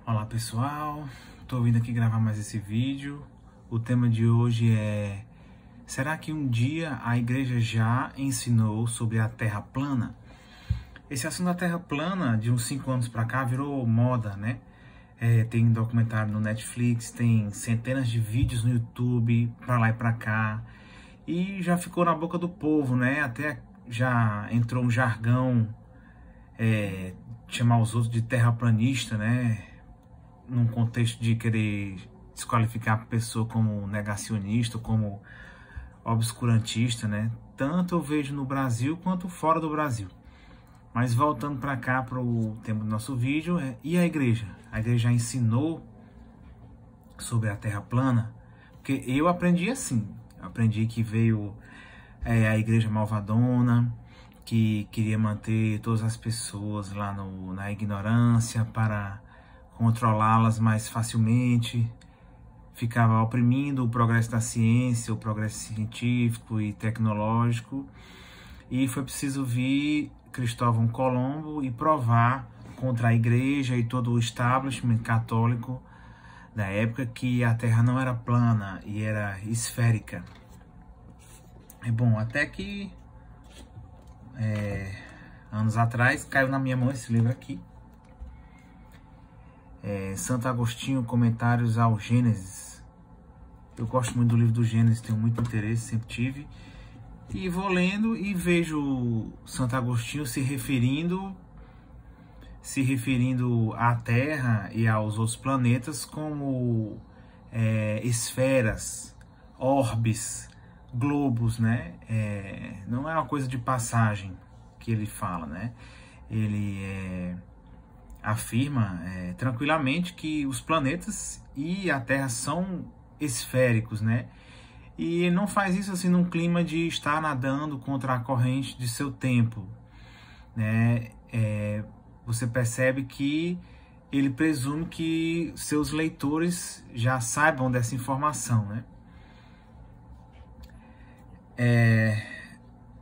Olá pessoal, estou vindo aqui gravar mais esse vídeo. O tema de hoje é: será que um dia a igreja já ensinou sobre a Terra plana? Esse assunto da Terra plana, de uns 5 anos para cá, virou moda, né? Tem documentário no Netflix, tem centenas de vídeos no YouTube, para lá e para cá. E já ficou na boca do povo, né? Até já entrou um jargão, chamar os outros de terraplanista, né? Num contexto de querer desqualificar a pessoa como negacionista, como obscurantista, né? Tanto eu vejo no Brasil quanto fora do Brasil. Mas voltando para cá, para o tema do nosso vídeo, e a igreja? A igreja já ensinou sobre a Terra plana? Porque eu aprendi assim, aprendi que veio a igreja malvadona, que queria manter todas as pessoas lá na ignorância para controlá-las mais facilmente, ficava oprimindo o progresso da ciência, o progresso científico e tecnológico, e foi preciso vir Cristóvão Colombo e provar contra a igreja e todo o establishment católico da época que a Terra não era plana e era esférica. Bom, até que anos atrás caiu na minha mão esse livro aqui, Santo Agostinho, Comentários ao Gênesis. Eu gosto muito do livro do Gênesis, tenho muito interesse, sempre tive. E vou lendo e vejo Santo Agostinho se referindo à Terra e aos outros planetas como esferas, orbes, globos, né? Não é uma coisa de passagem que ele fala, né? Ele afirma tranquilamente que os planetas e a Terra são esféricos, né? E não faz isso assim num clima de estar nadando contra a corrente de seu tempo, né? Você percebe que ele presume que seus leitores já saibam dessa informação, né?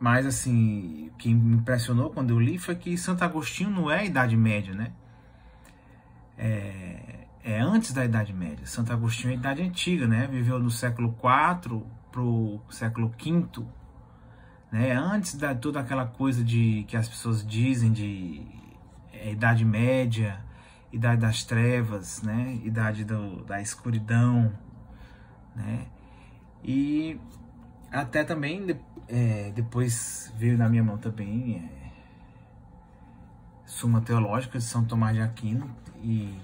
Mas assim, o que me impressionou quando eu li foi que Santo Agostinho não é a Idade Média, né? É antes da Idade Média. Santo Agostinho é a Idade Antiga, né? Viveu no século IV para o século V, né? Antes de toda aquela coisa que as pessoas dizem de Idade Média, Idade das Trevas, né? Idade da escuridão, né? E até também depois veio na minha mão também Suma Teológica de São Tomás de Aquino, e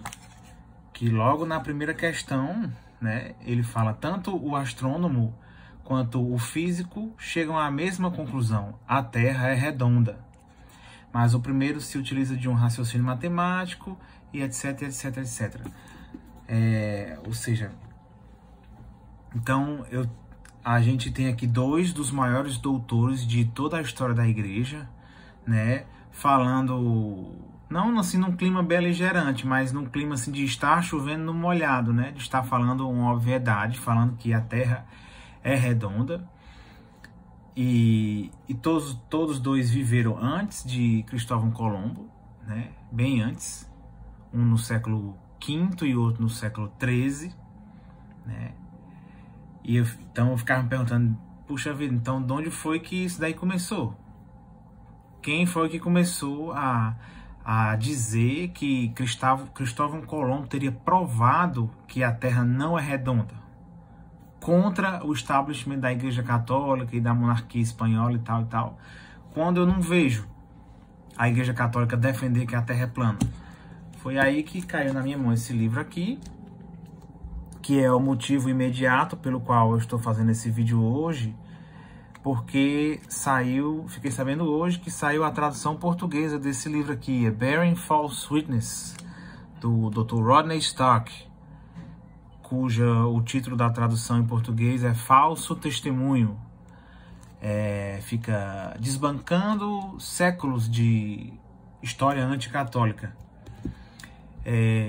que logo na primeira questão, né, ele fala: tanto o astrônomo quanto o físico chegam à mesma conclusão: a Terra é redonda. Mas o primeiro se utiliza de um raciocínio matemático e etc, etc, etc. Ou seja, então a gente tem aqui dois dos maiores doutores de toda a história da igreja, né, falando não assim num clima beligerante, mas num clima assim de estar chovendo no molhado, né, de estar falando uma obviedade, falando que a Terra é redonda. E todos dois viveram antes de Cristóvão Colombo, né, bem antes, um no século V e outro no século XIII, né. E então eu ficava me perguntando: puxa vida, então de onde foi que isso daí começou? Quem foi que começou a dizer que Cristóvão Colombo teria provado que a Terra não é redonda, contra o establishment da Igreja Católica e da monarquia espanhola e tal, quando eu não vejo a Igreja Católica defender que a Terra é plana? Foi aí que caiu na minha mão esse livro aqui, que é o motivo imediato pelo qual eu estou fazendo esse vídeo hoje, porque fiquei sabendo hoje que saiu a tradução portuguesa desse livro aqui, Bearing False Witness, do Dr. Rodney Stark, o título da tradução em português é Falso Testemunho. Fica desbancando séculos de história anticatólica.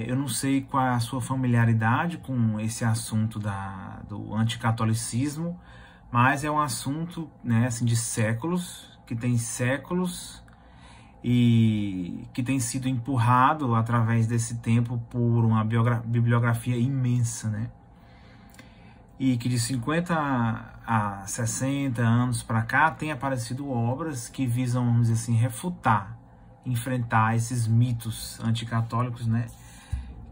Eu não sei qual é a sua familiaridade com esse assunto do anticatolicismo, mas é um assunto, né, assim, de séculos, que tem séculos e que tem sido empurrado através desse tempo por uma bibliografia imensa, né? E que de 50 a 60 anos para cá tem aparecido obras que visam, vamos dizer assim, refutar, enfrentar esses mitos anticatólicos, né?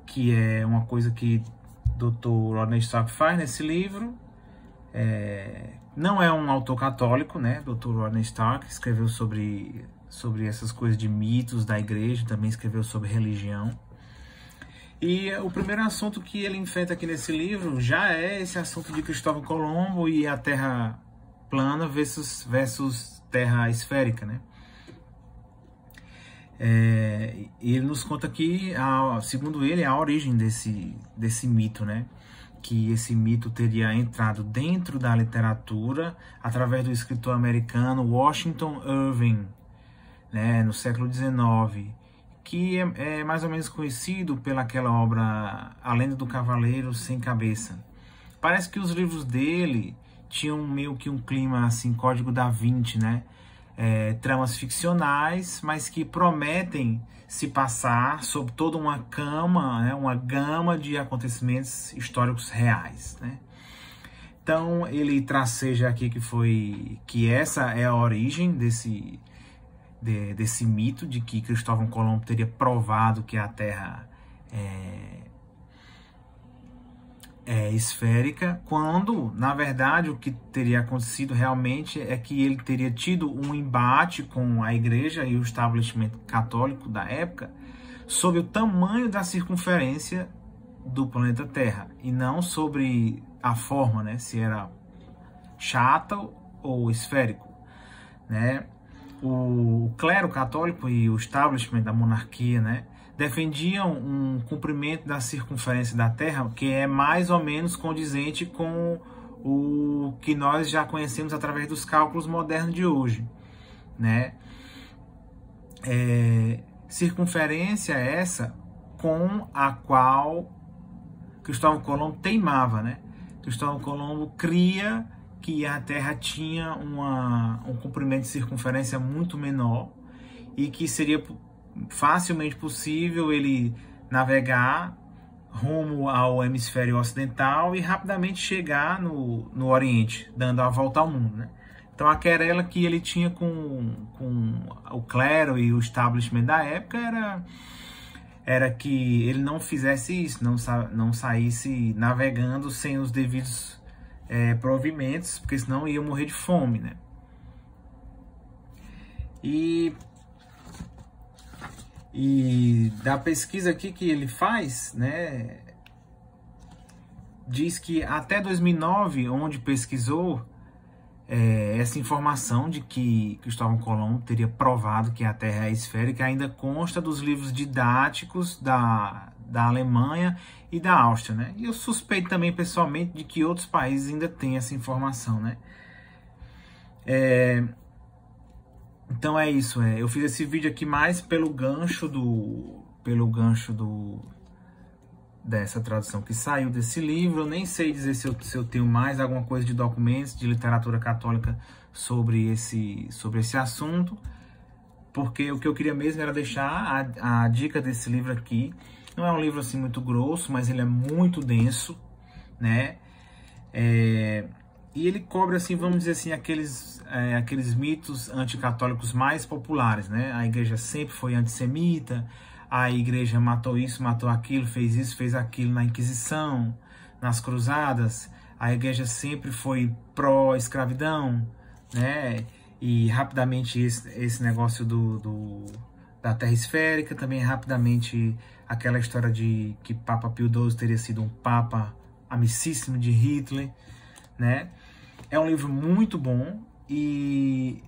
Que é uma coisa que o Dr. Rodney Stark faz nesse livro. Não é um autor católico, né? Dr. Rodney Stark escreveu sobre essas coisas de mitos da igreja, também escreveu sobre religião. E o primeiro assunto que ele enfrenta aqui nesse livro já é esse assunto de Cristóvão Colombo e a Terra plana versus Terra esférica, né? E ele nos conta aqui, segundo ele, a origem desse mito, né? Que esse mito teria entrado dentro da literatura através do escritor americano Washington Irving, né? No século XIX, que é mais ou menos conhecido pelaquela obra A Lenda do Cavaleiro Sem Cabeça. Parece que os livros dele tinham meio que um clima assim, Código da Vinci, né? Tramas ficcionais, mas que prometem se passar sob toda uma gama de acontecimentos históricos reais, né? Então ele traceja aqui que essa é a origem desse mito de que Cristóvão Colombo teria provado que a Terra é esférica, quando, na verdade, o que teria acontecido realmente é que ele teria tido um embate com a igreja e o estabelecimento católico da época sobre o tamanho da circunferência do planeta Terra, e não sobre a forma, né, se era chata ou esférico, né? O clero católico e o establishment da monarquia, né, defendiam um comprimento da circunferência da Terra que é mais ou menos condizente com o que nós já conhecemos através dos cálculos modernos de hoje, né? Circunferência essa com a qual Cristóvão Colombo teimava, né? Cristóvão Colombo cria que a Terra tinha um comprimento de circunferência muito menor e que seria facilmente possível ele navegar rumo ao hemisfério ocidental e rapidamente chegar no Oriente, dando a volta ao mundo, né? Então a querela que ele tinha com o clero e o establishment da época era que ele não fizesse isso, não saísse navegando sem os devidos provimentos, porque senão ia morrer de fome, né? E da pesquisa aqui que ele faz, né, diz que até 2009, onde pesquisou essa informação de que Cristóvão Colombo teria provado que a Terra é esférica, ainda consta dos livros didáticos da Alemanha e da Áustria, né? E eu suspeito também pessoalmente de que outros países ainda têm essa informação, né? Então é isso, eu fiz esse vídeo aqui mais pelo gancho dessa tradução que saiu desse livro. Eu nem sei dizer se eu tenho mais alguma coisa de documentos de literatura católica sobre esse assunto, porque o que eu queria mesmo era deixar a dica desse livro aqui. Não é um livro assim muito grosso, mas ele é muito denso, né? E ele cobre, assim, vamos dizer assim, aqueles mitos anticatólicos mais populares, né? A igreja sempre foi antissemita, a igreja matou isso, matou aquilo, fez isso, fez aquilo na Inquisição, nas Cruzadas. A igreja sempre foi pró-escravidão, né? E rapidamente esse negócio da Terra esférica, também rapidamente aquela história de que Papa Pio XII teria sido um papa amicíssimo de Hitler, né? É um livro muito bom e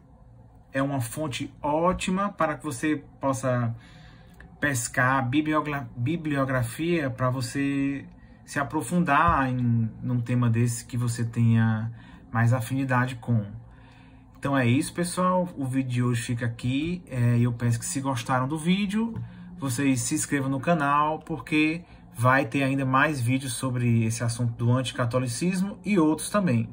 é uma fonte ótima para que você possa pescar bibliografia para você se aprofundar num tema desse que você tenha mais afinidade com. Então é isso, pessoal. O vídeo de hoje fica aqui. Eu peço que, se gostaram do vídeo, vocês se inscrevam no canal, porque vai ter ainda mais vídeos sobre esse assunto do anticatolicismo e outros também.